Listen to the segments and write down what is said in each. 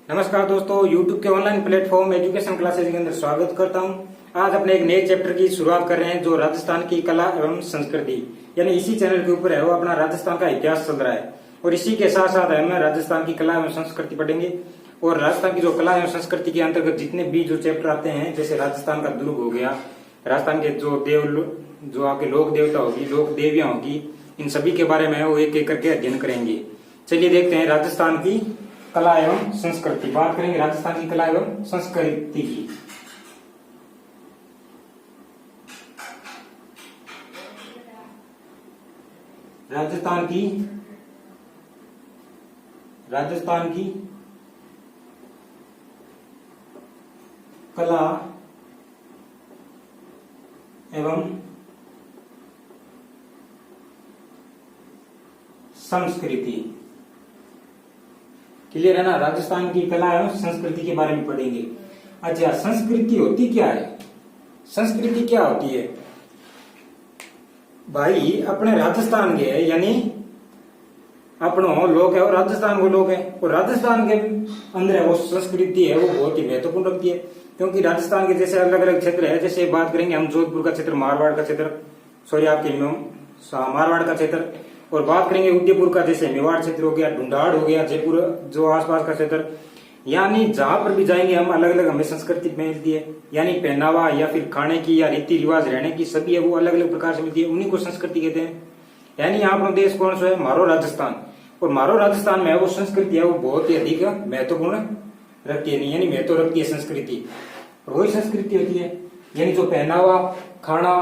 नमस्कार दोस्तों, YouTube के ऑनलाइन प्लेटफॉर्म एजुकेशन क्लासेज के अंदर स्वागत करता हूं। आज अपने एक नए चैप्टर की शुरुआत कर रहे हैं जो राजस्थान की कला एवं संस्कृति यानी इसी चैनल के ऊपर है वो अपना राजस्थान का इतिहास चल रहा है और इसी के साथ साथ हम राजस्थान की कला एवं संस्कृति पढ़ेंगे। और राजस्थान की जो कला एवं संस्कृति के अंतर्गत जितने भी जो चैप्टर आते हैं, जैसे राजस्थान का दुर्ग हो गया, राजस्थान के जो आपके लोक देवता होगी, लोक देवियां होगी, इन सभी के बारे में वो एक एक करके अध्ययन करेंगे। चलिए देखते हैं राजस्थान की कला एवं संस्कृति। बात करेंगे राजस्थान की कला एवं संस्कृति की। राजस्थान की कला एवं संस्कृति। क्लियर है ना? राजस्थान की कला एवं संस्कृति के बारे में पढ़ेंगे। अच्छा, संस्कृति होती क्या है? संस्कृति क्या होती है भाई? अपने राजस्थान के यानी अपनो लोग है और राजस्थान को लोग है, और राजस्थान के अंदर है वो संस्कृति है वो बहुत ही महत्वपूर्ण रखती है। क्योंकि राजस्थान के जैसे अलग अलग क्षेत्र है, जैसे बात करेंगे हम जोधपुर का क्षेत्र, मारवाड़ का क्षेत्र, मारवाड़ का क्षेत्र, और बात करेंगे उदयपुर का जैसे मेवाड़ क्षेत्र हो गया, ढूंढाड़ हो गया, जयपुर जो आसपास का क्षेत्र, यानी जहां पर भी जाएंगे हम अलग अलग हमें संस्कृति मिलती है। यानी पहनावा या फिर खाने की या रीति रिवाज रहने की सभी है वो अलग अलग प्रकार से मिलती है, उन्हीं को संस्कृति कहते हैं। यानी अपना देश कौन सा है? मारो राजस्थान। और मारो राजस्थान में वो संस्कृति है वो बहुत ही अधिक महत्वपूर्ण रखती है, यानी महत्व रखती है संस्कृति। और वही संस्कृति होती है यानी जो पहनावा, खाना,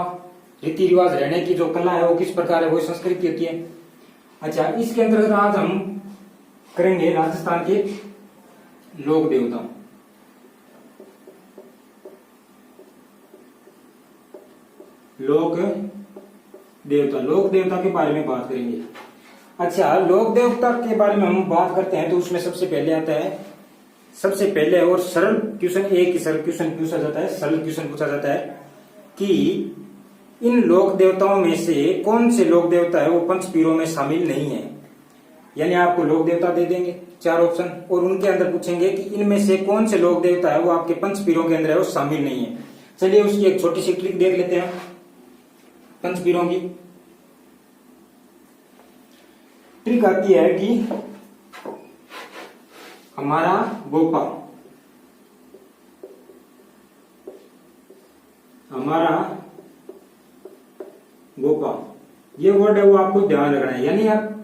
रीति रिवाज, रहने की जो कला है वो किस प्रकार है, वही संस्कृति होती है। अच्छा, इसके अंतर्गत आज हम करेंगे राजस्थान के लोक देवता। लोक देवता के बारे में बात करेंगे। अच्छा, लोक देवता के बारे में हम बात करते हैं तो उसमें सबसे पहले आता है, सबसे पहले और सरल क्वेश्चन, एक ही सरल क्वेश्चन पूछा जाता है, सरल क्वेश्चन पूछा जाता है कि इन लोक देवताओं में से कौन से लोक देवता है वो पंचपीरों में शामिल नहीं है। यानी आपको लोक देवता दे देंगे 4 ऑप्शन और उनके अंदर पूछेंगे कि इनमें से कौन से लोक देवता है वो आपके पंचपीरों के अंदर है वो शामिल नहीं है। चलिए उसकी एक छोटी सी ट्रिक देख लेते हैं। पंचपीरों की ट्रिक आती है कि हमारा गोपा, ये वर्ड है वो आपको ध्यान रखना है। यानी आप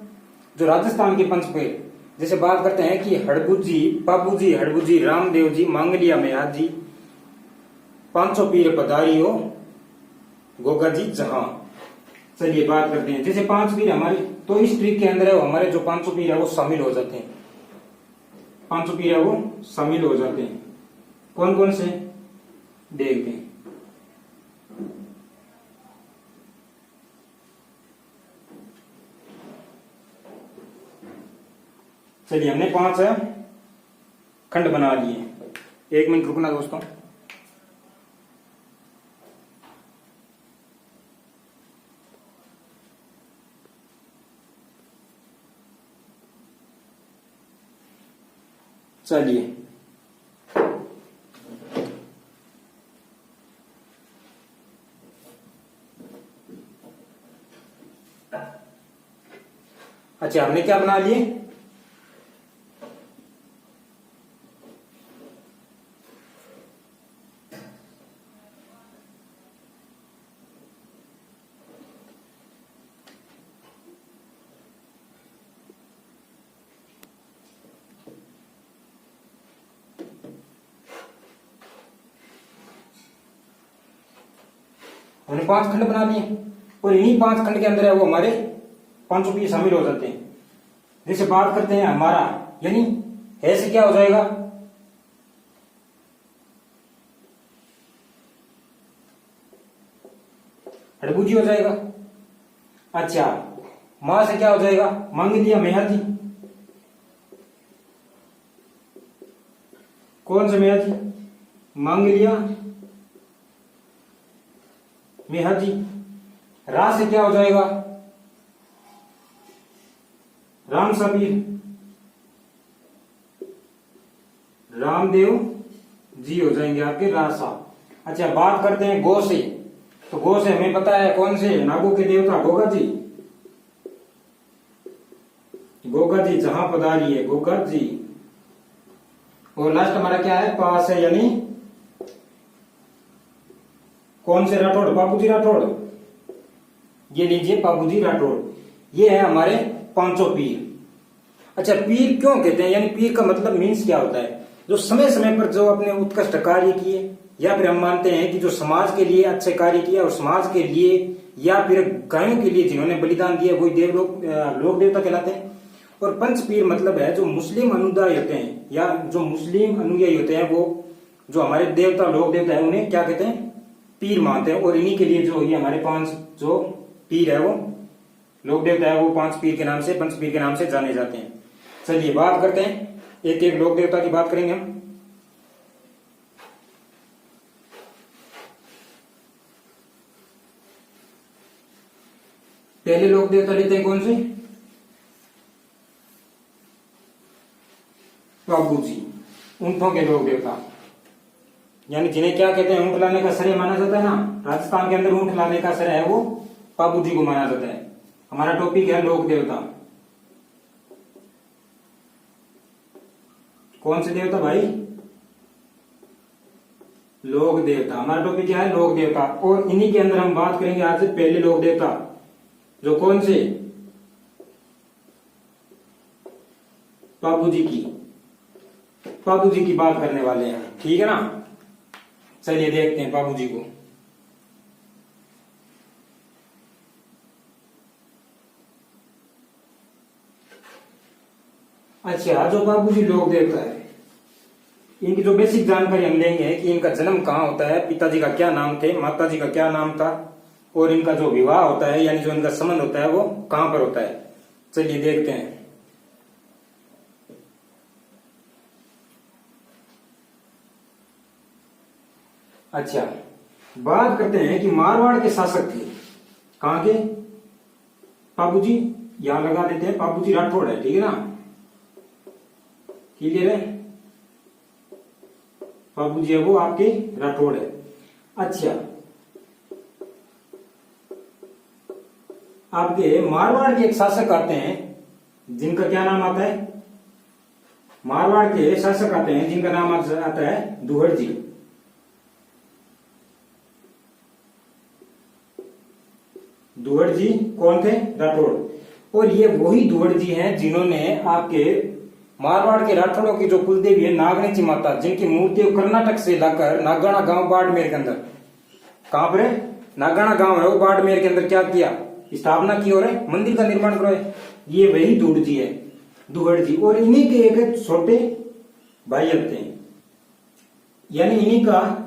जो राजस्थान के पंचपीर जैसे बात करते हैं कि हड़बुजी, बाबूजी, हड़बुजी, रामदेव जी, मांगलिया मेहात जी, 500 पीर पधारियो, गोगा जी जहां। चलिए बात करते हैं, जैसे 5 पीर हमारे, तो इस ट्रिक के अंदर है वो हमारे जो 500 पीर है वो शामिल हो जाते हैं। 500 पीर है वो शामिल हो जाते हैं। कौन कौन से देखते हैं। चलिए हमने 5 खंड बना लिए। 1 मिनट रुकना दोस्तों। चलिए अच्छा, हमने क्या बना लिए? हमने 5 खंड बना लिए और इन्हीं 5 खंड के अंदर है वो हमारे 500 पीर शामिल हो जाते हैं। जैसे बात करते हैं हमारा, यानी है से क्या हो जाएगा? हड़बूजी हो जाएगा। अच्छा, मां से क्या हो जाएगा? मांगलिया मेहात जी। कौन से मेहात जी? मांगलिया मेहात जी। रा से क्या हो जाएगा? राम सबीर। रामदेव जी हो जाएंगे आपके रासा। अच्छा, बात करते हैं गो से। तो गो से हमें पता है कौन से नागों के देवता गोगा जी। गोगा जी जहां पधारी है, गोगा जी। और लास्ट हमारा क्या है, पास है, यानी कौन से राठौड़, बाबूजी राठौड़। ये लीजिए बाबूजी राठौड़। ये है हमारे पांचों पीर। अच्छा, पीर क्यों कहते हैं, यानी पीर का मतलब मीन्स क्या होता है, जो समय समय पर जो अपने उत्कृष्ट कार्य किए, या फिर हम मानते हैं कि जो समाज के लिए अच्छे कार्य किए और समाज के लिए या फिर गायों के लिए जिन्होंने बलिदान दिया, वही देवलोक लोक देवता कहलाते हैं। और पंच पीर मतलब है जो मुस्लिम अनुयायी होते हैं या जो मुस्लिम अनुयायी होते हैं, वो जो हमारे देवता लोक देवता है उन्हें क्या कहते हैं, पीर मानते हैं। और इन्हीं के लिए जो ये हमारे पांच जो पीर है वो लोक देवता है, वो पांच पीर के नाम से, पंच पीर के नाम से जाने जाते हैं। चलिए बात करते हैं, एक एक लोक देवता की बात करेंगे हम। पहले लोक देवता लेते हैं कौन से, बाबूजी, ऊंटों के लोक देवता, यानी जिन्हें क्या कहते हैं, ऊंट लाने का श्रेय माना जाता है ना। राजस्थान के अंदर ऊंट लाने का श्रेय है वो बाबूजी को माना जाता है। हमारा टॉपिक है लोक देवता। कौन से देवता भाई, लोक देवता। हमारा टॉपिक क्या है, लोक देवता। और इन्हीं के अंदर हम बात करेंगे आज से पहले लोक देवता, जो कौन से, बाबूजी की, बाबूजी की बात करने वाले हैं, ठीक है ना। चलिए देखते हैं बाबूजी को। अच्छा, जो बाबूजी लोक देवता है, इनकी जो बेसिक जानकारी हम लेंगे कि इनका जन्म कहाँ होता है, पिताजी का क्या नाम थे, माताजी का क्या नाम था, और इनका जो विवाह होता है यानी जो इनका संबंध होता है वो कहां पर होता है। चलिए देखते हैं। अच्छा, बात करते हैं कि मारवाड़ के शासक थे, कहां के, बाबूजी, यहां लगा देते हैं बाबूजी राठौड़ है, ठीक है ना, क्लियर है। बाबूजी है वो आपके राठौड़ है। अच्छा, आपके मारवाड़ के एक शासक आते हैं जिनका क्या नाम आता है, मारवाड़ के शासक आते हैं जिनका नाम आता है दुहड़ जी। दुहड़ जी कौन थे, राठौड़। और ये वही दुहड़ जी हैं जिन्होंने आपके मारवाड़ के राठौड़ों की जो कुलदेवी है नागनेची माता, जिनकी मूर्ति कर्नाटक से लाकर नागाना गांव बाड़मेर के अंदर, कहां पर है, नागाना गांव है वो, बाड़मेर के अंदर क्या किया, स्थापना की और मंदिर का निर्माण कराया। ये वही दुहड़ जी है, दुहड़ जी। और इन्हीं के एक छोटे भाई लगते हैं, यानी इन्हीं का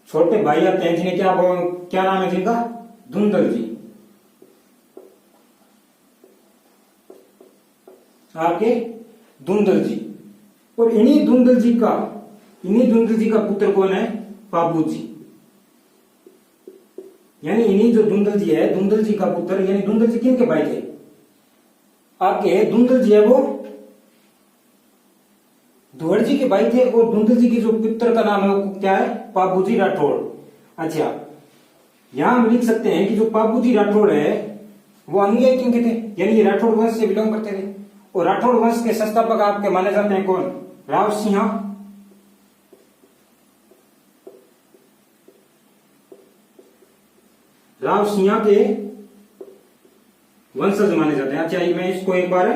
छोटे भाई आते हैं जिन्हें क्या नाम है जिनका, धुंधल जी, आपके धुंधल जी। और इन्हीं धुंधल जी का पुत्र कौन है, बाबूजी। यानी इन्हीं जो धुंधल जी है, धुंधल जी का पुत्र, यानी धुंधल जी किन के भाई थे, आपके धुंधल जी है वो दुहड़ जी के भाई थे। और धुंधल जी के जो पुत्र का नाम है वो क्या है, बाबूजी राठौड़। अच्छा, यहां हम लिख सकते हैं कि जो बाबूजी राठौड़ है वो अनुयायी किनके थे, यानी ये राठौड़ वंश से बिलोंग करते थे। और राठौड़ वंश के संस्थापक आपके माने जाते हैं कौन, राव सिंह, राव सिंह के वंशज माने जाते हैं। अच्छा, मैं इसको एक बार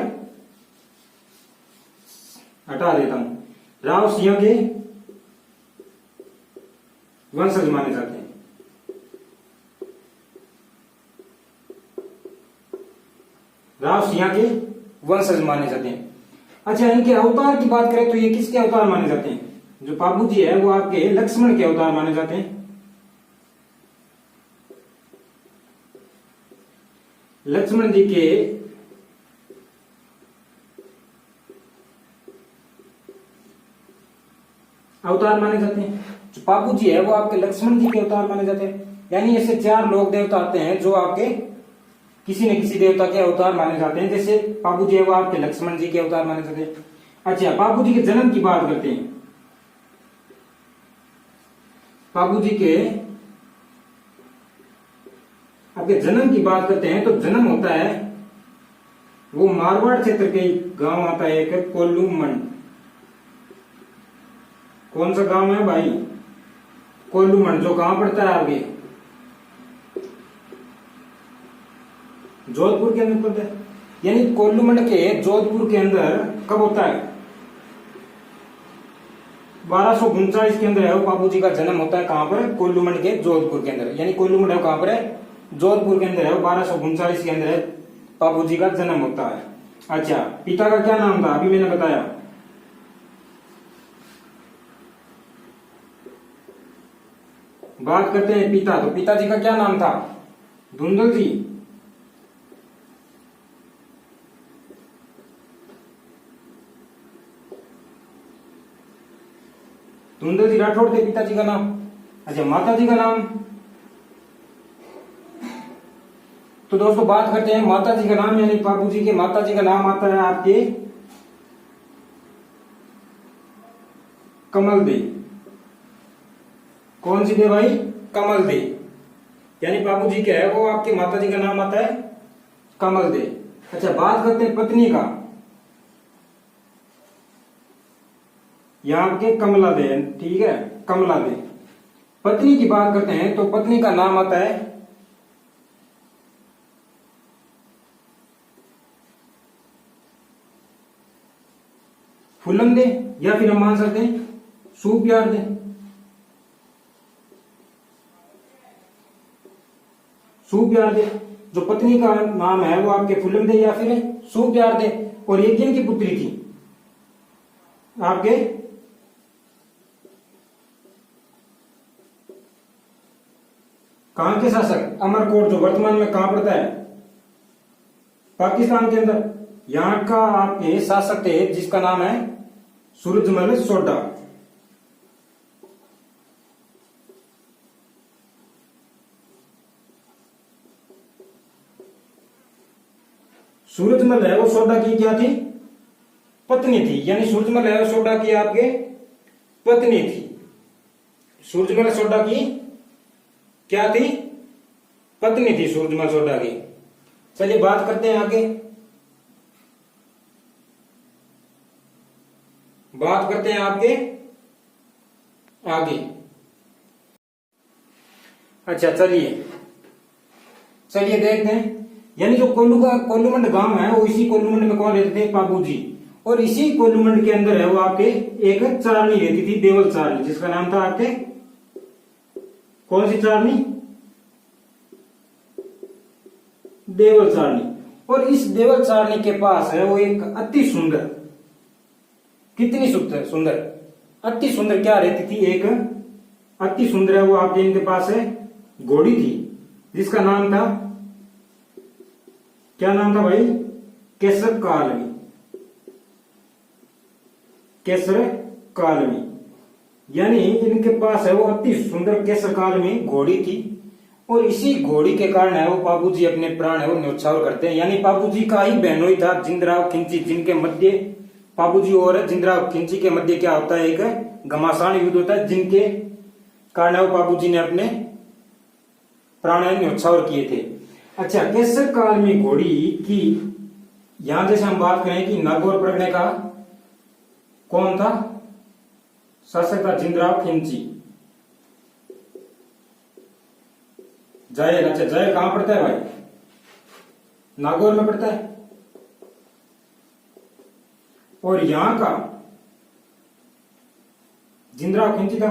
हटा देता हूं, राव सिंह के वंशज माने जाते हैं। राव सिंह के वंशज माने जाते हैं। अच्छा, इनके अवतार की बात करें तो ये किसके अवतार माने जाते हैं, जो बाबूजी है वो आपके लक्ष्मण के अवतार माने जाते हैं। लक्ष्मण जी के अवतार माने जाते हैं। जो बाबूजी है वो आपके लक्ष्मण जी के अवतार माने जाते हैं। यानी ऐसे चार लोक देवता आते हैं जो आपके किसी न किसी देवता के अवतार माने जाते हैं। जैसे बाबू जी है वो आपके लक्ष्मण जी के अवतार माने जाते हैं। अच्छा, बाबू जी के जन्म की बात करते हैं। बाबू जी के आपके जन्म की बात करते हैं तो जन्म होता है वो मारवाड़ क्षेत्र के गांव आता है एक कोल्लूमंड। कौन सा गांव है भाई? कोल्लूमंड। जो कहां पड़ता है आगे? जोधपुर के अंदर पड़ता है। यानी कोल्लूमंड के जोधपुर के अंदर कब होता है? 1239 के अंदर है वो बाबू जी का जन्म होता है। कहां पर? कोल्लूमंड के जोधपुर के अंदर। यानी कोल्लूमंड है कहां पर है? जोधपुर के अंदर है। 1239 के अंदर है बाबू जी का जन्म होता है। अच्छा, पिता का क्या नाम था? अभी मैंने बताया। बात करते हैं पिता, तो पिताजी का क्या नाम था? धुंधल जी। धुंधल जी राठौड़ थे पिताजी का नाम। अच्छा, माता जी का नाम? तो दोस्तों बात करते हैं माता जी का नाम। यानी बाबू जी के माता जी का नाम आता है आपके कमल दे। कौन सी दे भाई? कमल दे। यानी बाबू जी क्या है वो आपकी माता जी का नाम आता है कमल दे। अच्छा, बात करते हैं पत्नी का। यहां आपके कमला दे, ठीक है, कमला दे। पत्नी की बात करते हैं तो पत्नी का नाम आता है फूलन दे, या फिर हम मान सकते हैं सुप्यार दे। सुप्यार दे। जो पत्नी का नाम है वो आपके फूलन दे या फिर सुप्यार दे। और ये किन की पुत्री थी? आपके कहां के शासक? अमरकोट, जो वर्तमान में कहां पड़ता है? पाकिस्तान के अंदर। यहां का आपके शासक थे जिसका नाम है सूरजमल सोडा। सूरजमल है वो सोडा की क्या थी? पत्नी थी। यानी सूरजमल है वो सोडा की आपके पत्नी थी। सूरजमल सोडा की क्या थी? पत्नी थी सूरजमल सोडा की। चलिए बात करते हैं आगे। बात करते हैं आपके आगे। अच्छा, चलिए देखते हैं। यानी जो कोल्लूमंड गांव है वो इसी कोल्लूमंड में कौन रहते थे? बाबू जी। और इसी कोल्लूमंड के अंदर है वो आपके एक चारनी रहती थी, देवल चारनी, जिसका नाम था आपके कौन सी चारनी? देवल चारनी। और इस देवल चारनी के पास है वो एक अति सुंदर, कितनी सुंदर, अति सुंदर क्या रहती थी? एक अति सुंदर है वो आपके इनके पास है घोड़ी थी, जिसका नाम था, क्या नाम था भाई? केसर कालमी। केसर कालमी। यानी इनके पास है वो अति सुंदर केसर कालमी घोड़ी थी। और इसी घोड़ी के कारण है वो बाबूजी अपने प्राण है वो न्योछावर करते हैं। यानी बाबूजी का ही बहनोई था जिंदराव खिंची, जिनके मध्य बाबूजी और जिंदराव खिंची के मध्य क्या होता है? एक घमासान युद्ध होता है, जिनके कारण है वो बाबूजी ने अपने प्राण न्योछावर किए थे। अच्छा, केसर कालमी घोड़ी की यहां जैसे हम बात करें कि नागौर परगने का कौन था शासक? था जिंदराव खिंची। जायल। अच्छा, जायल कहां पड़ता है भाई? नागौर में पड़ता है। और यहां का जिंदराव खिंची था।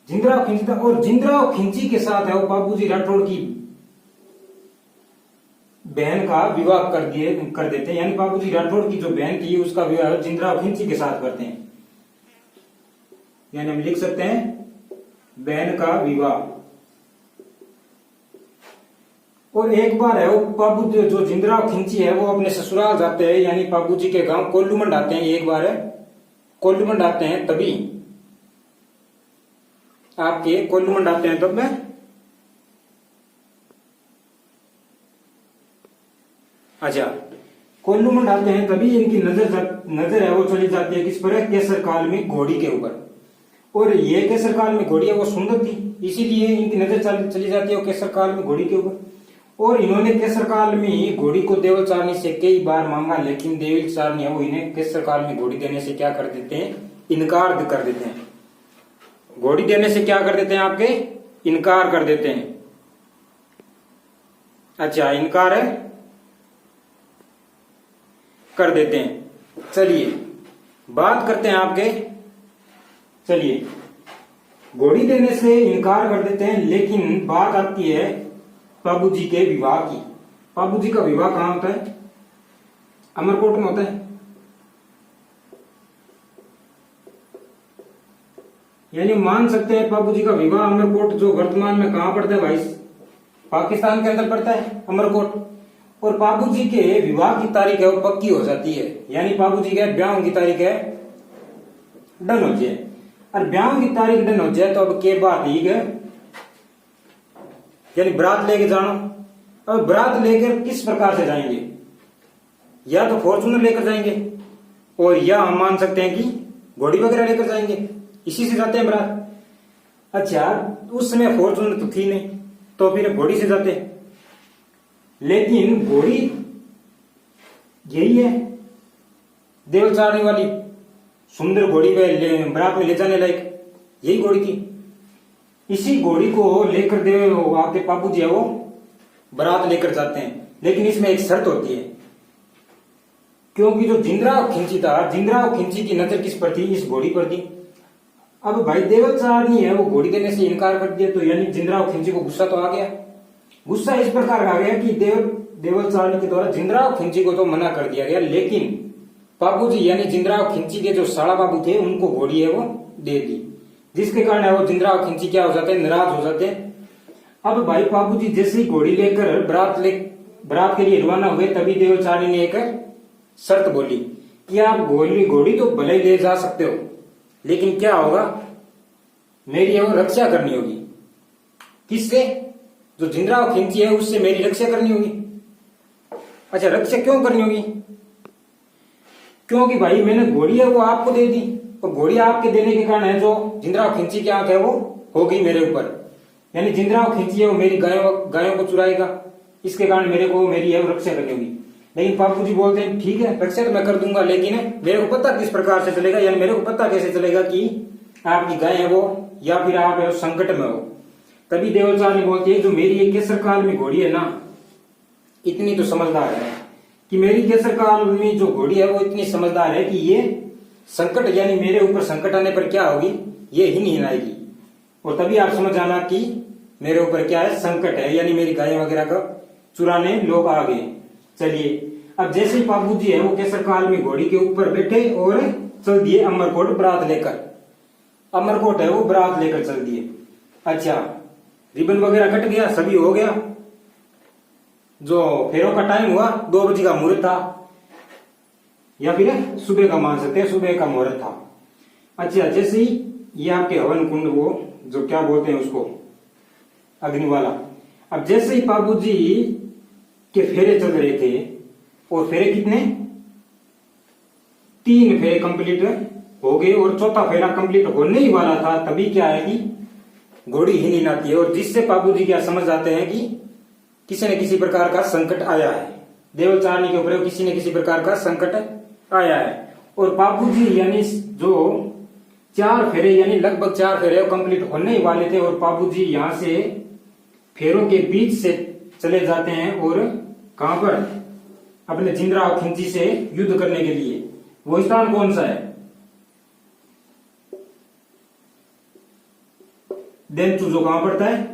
जिंदराव खिंची था। और जिंदराव खिंची के साथ है वो बाबूजी राठौड़ की बहन का विवाह कर देते हैं। यानी बाबूजी राठौड़ की जो बहन थी उसका विवाह जिंदराव खिंची के साथ करते हैं। यानी हम लिख सकते हैं बहन का विवाह। और एक बार है वो बाबू जो जिंदराव खिंची है वो अपने ससुराल जाते हैं, यानी बाबूजी के गांव कोल्लूमंड आते हैं एक बार है। कोल्लू मंडाते हैं तभी आपके कोल्लू मंडाते हैं तब में अच्छा कोल्लू मंडाते हैं तभी इनकी नजर है वो चली जाती है किस पर है, केसर काल में घोड़ी के ऊपर। और ये केसर काल में घोड़ी है वो सुंदर थी, इसीलिए इनकी नजर चली जाती है केसर काल में घोड़ी के ऊपर। और इन्होंने केसर काल में घोड़ी को देवल चारनी से कई बार मांगा, लेकिन देवल चारनी है वो इन्हें केसर काल में घोड़ी देने से क्या कर देते हैं, इनकार कर देते हैं। घोड़ी देने से क्या कर देते हैं, आपके इनकार कर देते हैं। अच्छा इनकार है कर देते हैं। चलिए बात करते हैं आपके, चलिए घोड़ी देने से इनकार कर देते हैं, लेकिन बात आती है बाबू जी के विवाह की। बाबू जी का विवाह कहां होता है, अमरकोट में होता है। यानी मान सकते हैं बाबू जी का विवाह अमरकोट, जो वर्तमान में कहां पड़ता है भाई, पाकिस्तान के अंदर पड़ता है अमरकोट। और बाबू जी के विवाह की तारीख है वो पक्की हो जाती है, यानी बाबू जी के ब्याह की तारीख है डन हो जाए। और ब्याह की तारीख डन हो जाए तो अब के बाद ही यानी बरात लेके जाना। अब बरात लेकर किस प्रकार से जाएंगे, या तो फॉर्चूनर लेकर जाएंगे और या हम मान सकते हैं कि घोड़ी वगैरह लेकर जाएंगे, इसी से जाते हैं बरात। अच्छा उस समय फॉर्चूनर तो थी नहीं, तो फिर घोड़ी से जाते हैं। लेकिन घोड़ी यही है देवल चारने वाली सुंदर घोड़ी बरात में ले जाने लायक, यही घोड़ी थी। इसी घोड़ी को लेकर देव आपके बाबू जी है वो बरात लेकर जाते हैं, लेकिन इसमें एक शर्त होती है, क्योंकि जो जिंदराव खिंची था, जिंदराव खिंची की नजर किस पर थी, इस घोड़ी पर थी। अब भाई देवल चारनी है वो घोड़ी देने से इनकार कर दिया, तो यानी जिंदराव खिंची को गुस्सा तो आ गया। गुस्सा इस प्रकार आ गया कि देवल चारनी के द्वारा जिंदराव खिंची को तो मना कर दिया गया, लेकिन बाबूजी यानी जिंदराव खिंची के जो साड़ा बाबू थे उनको घोड़ी है वो दे दी, जिसके कारण है वो जिंदराव खिंची क्या हो जाते हैं, नाराज हो जाते हैं। अब भाई बाबूजी जैसे ही घोड़ी लेकर बरात के लिए रवाना हुए, तभी देवल चारनी ने एक शर्त बोली कि आप घोड़ी तो भले ले जा सकते हो, लेकिन क्या होगा, मेरी वो रक्षा करनी होगी। किससे, जो जिंदराव खिंची है उससे मेरी रक्षा करनी होगी। अच्छा रक्षा क्यों करनी होगी, क्योंकि भाई मैंने घोड़ी है वो आपको दे दी, तो घोड़ी आपके देने के कारण है जो जिंदराव खिंची की आंख है वो होगी मेरे ऊपर, यानी जिंदराव खिंची है वो मेरी गायों को चुराएगा, इसके कारण मेरे को मेरी है वो रक्षा करनी होगी। लेकिन बापू जी बोलते हैं ठीक है रक्षा तो मैं कर दूंगा, लेकिन मेरे को पता किस प्रकार से चलेगा, यानी मेरे को पता कैसे चलेगा कि आपकी गाय है वो या फिर आप है संकट में हो। तभी देवल चारनी बोलती है जो मेरी ये केसर काल में घोड़ी है ना, इतनी तो समझदार है कि मेरी केसर काल में जो घोड़ी है वो इतनी समझदार है कि ये संकट यानी मेरे ऊपर संकट आने पर क्या होगी, ये ही नहीं आएगी। और तभी आप समझ आना कि मेरे ऊपर क्या है, संकट है, यानी मेरी गाय वगैरह का चुराने लोग आ गए। चलिए अब जैसे ही बाबू जी है वो केसर काल में घोड़ी के ऊपर बैठे और चल दिए अमरकोट बरात लेकर, अमरकोट है वो बरात लेकर चल दिए। अच्छा रिबन वगैरह कट गया, सभी हो गया, जो फेरों का टाइम हुआ 2 बजे का मुहूर्त था, या फिर सुबह का मान सकते हैं, सुबह का मुहूर्त था। अच्छा जैसे ही ये आपके हवन कुंड वो जो क्या बोलते हैं उसको अग्नि वाला, अब जैसे ही बाबू जी के फेरे चल रहे थे, और फेरे कितने 3 फेरे कंप्लीट हो गए और चौथा फेरा कंप्लीट होने ही वाला था, तभी क्या है कि घोड़ी ही नहीं आती है, और जिससे बाबू जी क्या समझ जाते हैं कि किसी न किसी प्रकार का संकट आया है, देवल चारनी के ऊपर किसी न किसी प्रकार का संकट आया है। और बाबू जी यानी जो 4 फेरे यानी लगभग 4 फेरे कंप्लीट होने ही वाले थे, और बाबू जी यहाँ से फेरों के बीच से चले जाते हैं, और कहां पर, अपने जिंदराव खिंची से युद्ध करने के लिए। वो स्थान कौन सा है, देंचू जो कहां पड़ता है,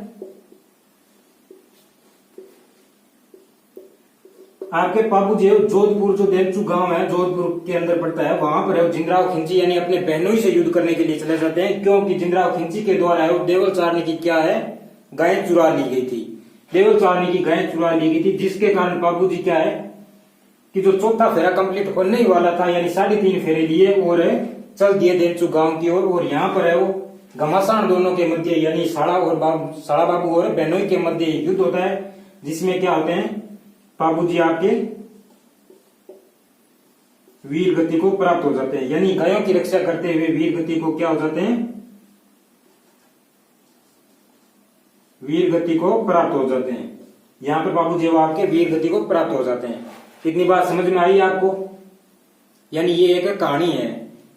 आपके बाबू जी जोधपुर, जो देंचू गांव है जोधपुर के अंदर पड़ता है, वहां पर है जिंदराव खिंची यानी अपने बहनों से युद्ध करने के लिए चले जाते हैं, क्योंकि जिंदराव खिंची के द्वारा है वो देवल चारनी की क्या है, गाय चुरा ली गई थी, देवल चारनी की गाय चुरा ली गई थी, जिसके कारण बाबू जी क्या है कि जो चौथा फेरा कंप्लीट होने ही वाला था, यानी 3.5 फेरे लिए और चल दिए देवचू गांव की ओर। और यहाँ पर है वो घमासान दोनों के मध्य यानी साड़ा बाबू और बेनोई के मध्य युद्ध होता है, जिसमें क्या होते हैं बाबूजी आपके वीर गति को प्राप्त हो जाते हैं, यानी गायों की रक्षा करते हुए वीर गति को क्या हो जाते हैं, वीर गति को प्राप्त हो जाते हैं। यहाँ पर बाबूजी आपके वीर गति को प्राप्त हो जाते हैं। इतनी बात समझ में आई आपको? यानी ये एक कहानी है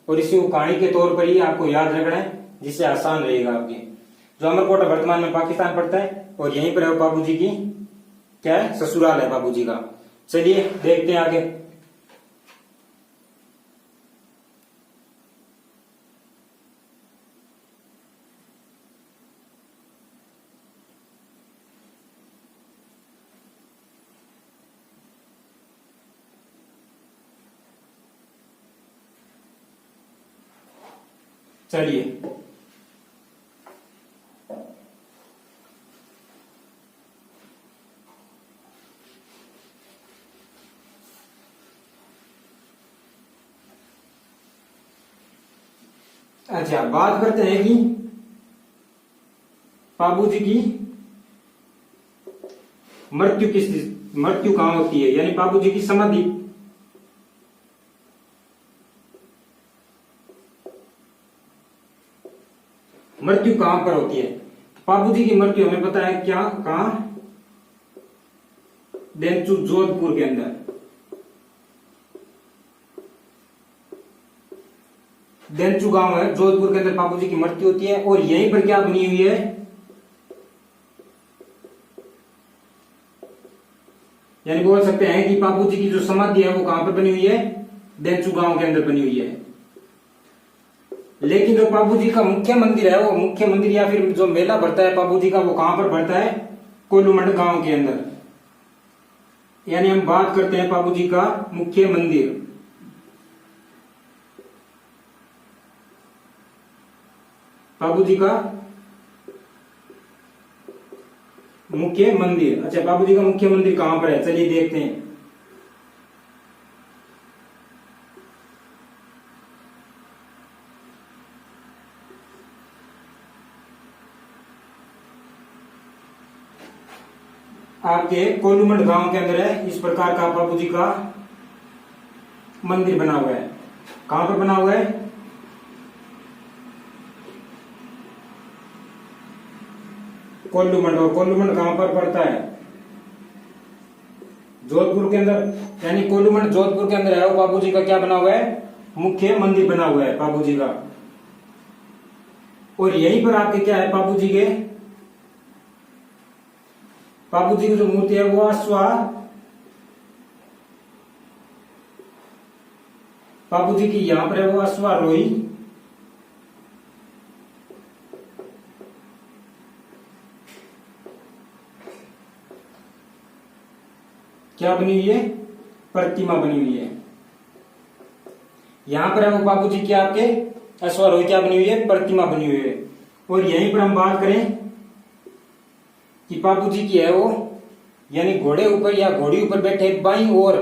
और इसी कहानी के तौर पर ही आपको याद रखना है, जिससे आसान रहेगा आपके। जो अमरकोट वर्तमान में पाकिस्तान पड़ता है और यहीं पर है बाबूजी की क्या है ससुराल है बाबूजी का। चलिए देखते हैं आगे। चलिए अच्छा, बात करते हैं कि बाबूजी की मृत्यु कहां होती है, यानी बाबूजी की समाधि मृत्यु कहां पर होती है। बाबूजी की मृत्यु हमें पता है क्या, कहां, देंचू जोधपुर के अंदर। देंचू गांव है जोधपुर के अंदर बाबूजी की मृत्यु होती है। और यहीं पर क्या बनी हुई है, यानी बोल सकते हैं कि बाबूजी की जो समाधि है वो कहां पर बनी हुई है, देंचू गांव के अंदर बनी हुई है। लेकिन जो बाबूजी का मुख्य मंदिर है, वो मुख्य मंदिर या फिर जो मेला भरता है बाबूजी का, वो कहां पर भरता है, कोलूमंड गांव के अंदर। यानी हम बात करते हैं बाबूजी का मुख्य मंदिर, बाबूजी का मुख्य मंदिर। अच्छा, बाबूजी का मुख्य मंदिर कहां पर है, चलिए देखते हैं। आपके कोलूमंड गांव के अंदर है। इस प्रकार का बाबूजी का मंदिर बना हुआ है। कहां पर बना हुआ है, कोल्लूमंड। और कोल्लूमंड कहां पर पड़ता है, जोधपुर के अंदर। यानी कोल्लूमंड जोधपुर के अंदर है वो बाबूजी का क्या बना हुआ है, मुख्य मंदिर बना हुआ है बाबूजी का। और यहीं पर आपके क्या है, बाबूजी की जो मूर्ति है वो बाबूजी की यहां पर है वो अश्वारोही क्या बनी हुई है, प्रतिमा बनी हुई है। यहां पर है वो बाबूजी की आपके अश्वारोही क्या बनी हुई है, प्रतिमा बनी हुई है। और यहीं पर हम बात करें कि बाबूजी की है वो, यानी घोड़े ऊपर या घोड़ी ऊपर बैठे बाईं ओर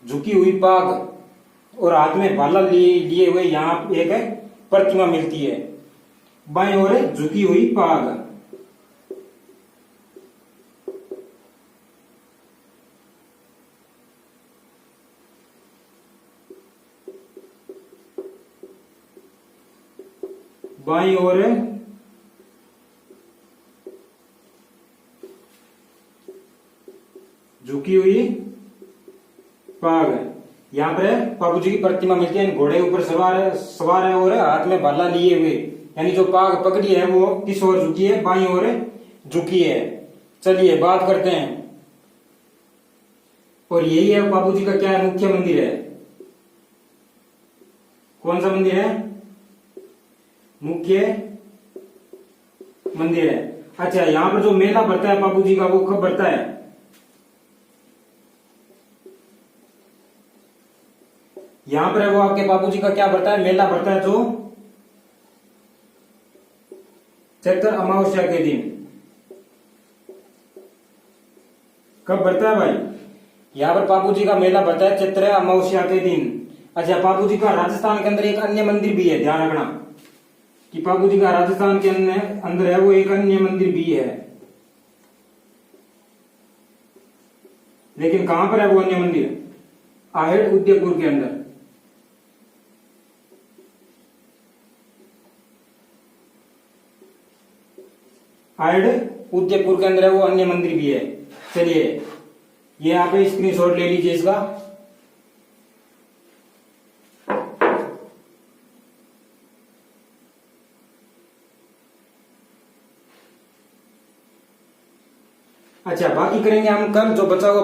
झुकी हुई पाग और हाथ में भाला लिए हुए यहां एक प्रतिमा मिलती है, बाईं ओर झुकी हुई पाग। बाईं ओर झुकी हुई पाग। यहां पर बाबूजी की प्रतिमा मिलती है, घोड़े ऊपर सवार है और हाथ में भाला लिए हुए, यानी जो पाग पकड़ी है वो किस ओर झुकी है, बाईं ओर झुकी है। चलिए बात करते हैं। और यही है बाबूजी का क्या है, मुख्य मंदिर है। कौन सा मंदिर है, मुख्य मंदिर है। अच्छा, यहां पर जो मेला भरता है बाबूजी का वो कब भरता है, यहां पर है वो आपके बाबूजी का क्या भरता है, मेला भरता है जो चैत्र अमावस्या के दिन। कब भरता है भाई, यहां पर बाबूजी का मेला भरता है चैत्र अमावस्या के दिन। अच्छा, बापू जी का राजस्थान के अंदर एक अन्य मंदिर भी है, ध्यान रखना कि बापू जी का राजस्थान के अंदर है वो एक अन्य मंदिर भी है, लेकिन कहां पर है वो अन्य मंदिर? आहेड़ उदयपुर के अंदर। आहेड़ उदयपुर के अंदर है वो अन्य मंदिर भी है। चलिए ये आप स्क्रीनशॉट ले लीजिए इसका। अच्छा, बाकी करेंगे हम कल, जो बचा हुआ